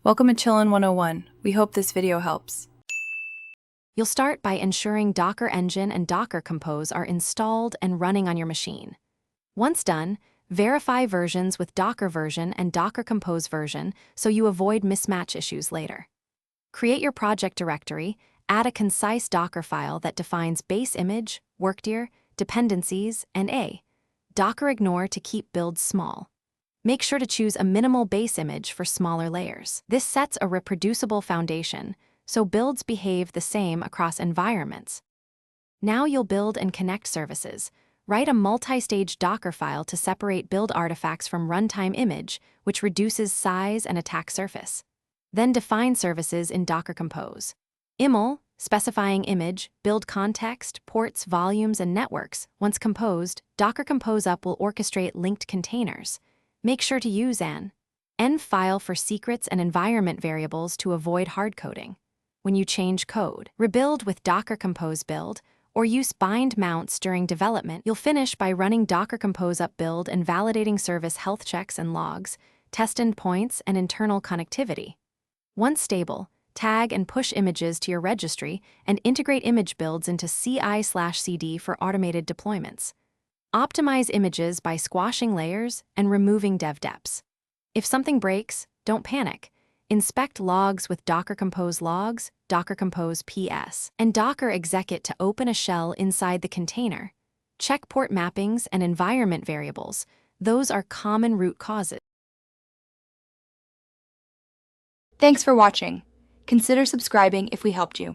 Welcome to Chillin' 101. We hope this video helps. You'll start by ensuring Docker Engine and Docker Compose are installed and running on your machine. Once done, verify versions with Docker version and Docker Compose version so you avoid mismatch issues later. Create your project directory, add a concise Docker file that defines base image, workdir, dependencies, and Docker ignore to keep builds small. Make sure to choose a minimal base image for smaller layers. This sets a reproducible foundation, so builds behave the same across environments. Now you'll build and connect services. Write a multi-stage Docker file to separate build artifacts from runtime image, which reduces size and attack surface. Then define services in Docker Compose. IML, specifying image, build context, ports, volumes, and networks. Once composed, Docker Compose Up will orchestrate linked containers. Make sure to use an env file for secrets and environment variables to avoid hardcoding. When you change code, rebuild with Docker Compose build, or use bind mounts during development. You'll finish by running Docker Compose Up build and validating service health checks and logs, test endpoints, and internal connectivity. Once stable, tag and push images to your registry and integrate image builds into CI/CD for automated deployments. Optimize images by squashing layers and removing dev deps. If something breaks, don't panic. Inspect logs with Docker Compose logs, Docker Compose PS, and Docker execut to open a shell inside the container. Check port mappings and environment variables. Those are common root causes. Thanks for watching. Consider subscribing if we helped you.